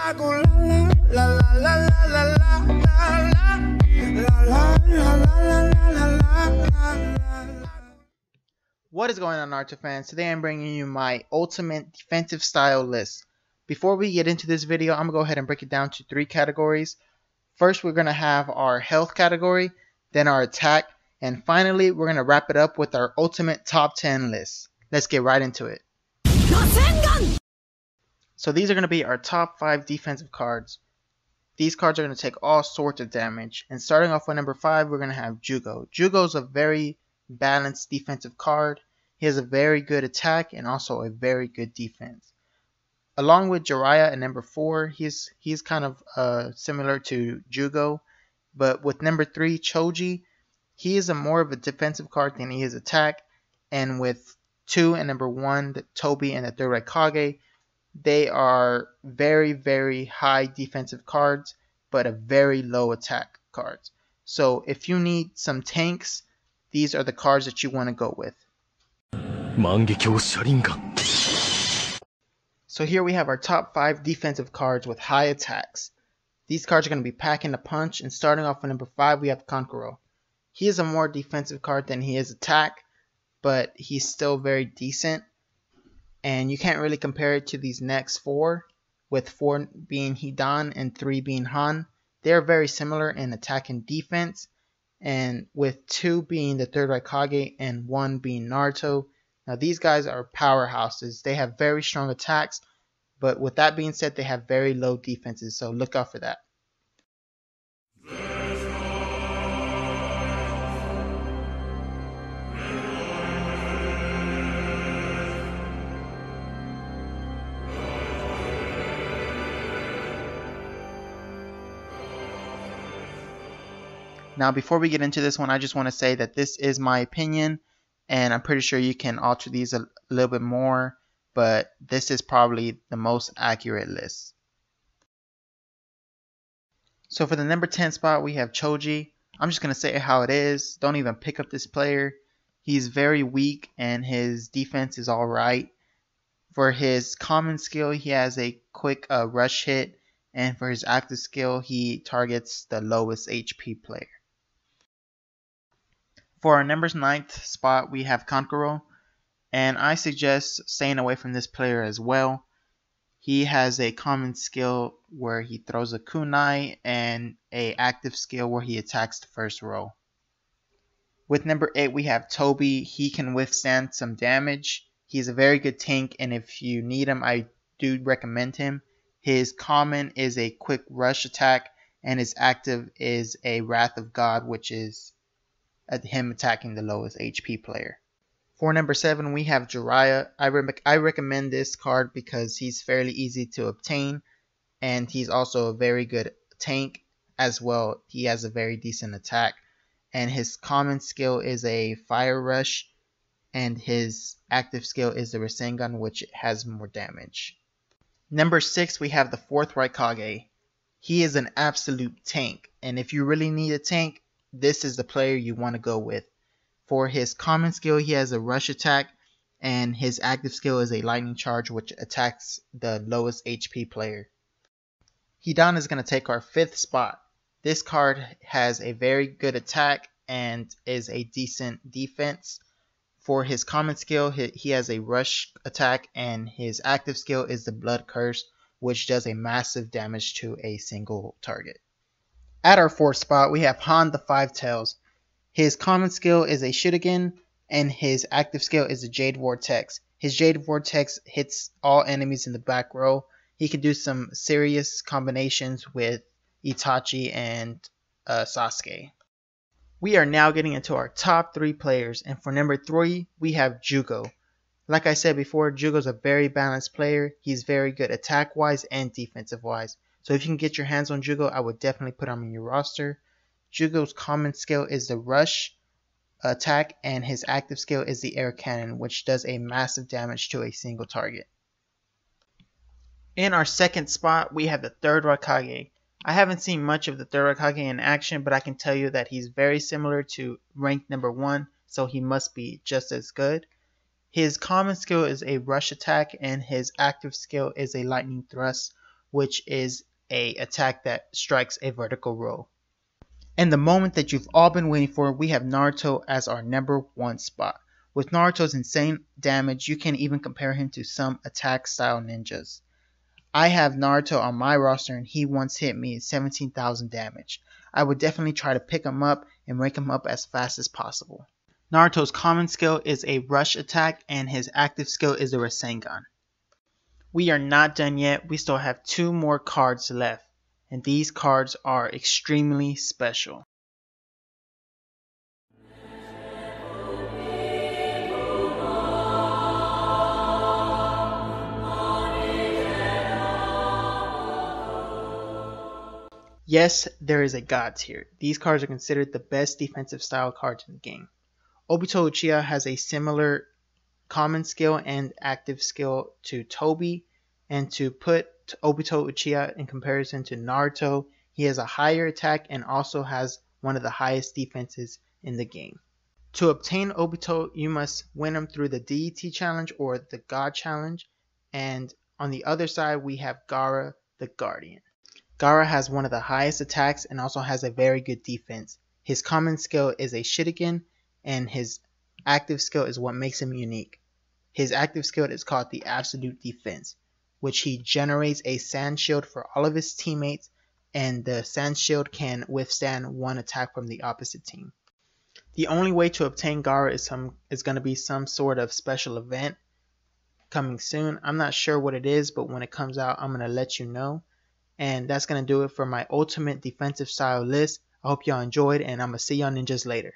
What is going on, Naruto fans? Today I'm bringing you my ultimate defensive style list. Before we get into this video, I'm going to go ahead and break it down to 3 categories. First, we're going to have our health category, then our attack, and finally, we're going to wrap it up with our ultimate top 10 list. Let's get right into it. So these are going to be our top 5 defensive cards. These cards are going to take all sorts of damage. And starting off with number 5, we're going to have Jugo. Jugo is a very balanced defensive card. He has a very good attack and also a very good defense. Along with Jiraiya at number 4, he's kind of similar to Jugo. But with number 3, Choji, he is more of a defensive card than he is attack. And with 2 and number 1, the Tobi and the 3rd Raikage, they are very, very high defensive cards, but a very low attack cards. So if you need some tanks, these are the cards that you want to go with. So here we have our top 5 defensive cards with high attacks. These cards are going to be packing a punch, and starting off with number 5, we have Kankuro. He is a more defensive card than he is attack, but he's still very decent. And you can't really compare it to these next 4, with 4 being Hidan and 3 being Han. They're very similar in attack and defense, and with 2 being the 3rd Raikage and 1 being Naruto. Now these guys are powerhouses. They have very strong attacks, but with that being said, they have very low defenses, so look out for that. Now before we get into this one, I just want to say that this is my opinion, and I'm pretty sure you can alter these a little bit more, but this is probably the most accurate list. So for the number 10 spot, we have Choji. I'm just going to say it how it is. Don't even pick up this player. He's very weak and his defense is alright. For his common skill, he has a quick rush hit, and for his active skill, he targets the lowest HP player. For our number 9th spot, we have Kankuro, and I suggest staying away from this player as well. He has a common skill where he throws a kunai and a active skill where he attacks the first row. With number 8, we have Tobi. He can withstand some damage. He's a very good tank, and if you need him, I do recommend him. His common is a quick rush attack, and his active is a Wrath of God, which is him attacking the lowest HP player. For number 7, we have Jiraiya. I recommend this card because he's fairly easy to obtain, and he's also a very good tank as well. He has a very decent attack, and his common skill is a Fire Rush, and his active skill is the Rasengan, which has more damage. Number 6, we have the 4th Raikage. He is an absolute tank, and if you really need a tank, this is the player you want to go with. For his common skill, he has a rush attack, and his active skill is a lightning charge, which attacks the lowest HP player. Hidan is going to take our 5th spot. This card has a very good attack and is a decent defense. For his common skill, he has a rush attack, and his active skill is the Blood Curse, which does a massive damage to a single target. At our 4th spot, we have Han the 5 Tails. His common skill is a Shuriken, and his active skill is the Jade Vortex. His Jade Vortex hits all enemies in the back row. He can do some serious combinations with Itachi and Sasuke. We are now getting into our top 3 players, and for number 3, we have Jugo. Like I said before, Jugo is a very balanced player. He's very good attack-wise and defensive-wise. So if you can get your hands on Jugo, I would definitely put him in your roster. Jugo's common skill is the rush attack, and his active skill is the air cannon, which does a massive damage to a single target. In our 2nd spot, we have the 3rd Raikage. I haven't seen much of the 3rd Raikage in action, but I can tell you that he's very similar to rank number 1, so he must be just as good. His common skill is a rush attack, and his active skill is a lightning thrust, which is a attack that strikes a vertical roll. And the moment that you've all been waiting for, we have Naruto as our number 1 spot. With Naruto's insane damage, you can even compare him to some attack style ninjas. I have Naruto on my roster and he once hit me at 17,000 damage. I would definitely try to pick him up and rank him up as fast as possible. Naruto's common skill is a rush attack and his active skill is a Rasengan. We are not done yet, we still have 2 more cards left, and these cards are extremely special. Yes, there is a God tier. These cards are considered the best defensive style cards in the game. Obito Uchiha has a similar common skill and active skill to Tobi, and to put Obito Uchiha in comparison to Naruto, he has a higher attack and also has one of the highest defenses in the game. To obtain Obito, you must win him through the Deity Challenge or the God Challenge, and on the other side we have Gaara the Guardian. Gaara has one of the highest attacks and also has a very good defense. His common skill is a Shuriken, and his active skill is what makes him unique. His active skill is called the Absolute Defense, which he generates a Sand Shield for all of his teammates, and the Sand Shield can withstand one attack from the opposite team. The only way to obtain Gaara is going to be some sort of special event coming soon. I'm not sure what it is, but when it comes out, I'm going to let you know. And that's going to do it for my ultimate defensive style list. I hope y'all enjoyed, and I'm going to see y'all ninjas later.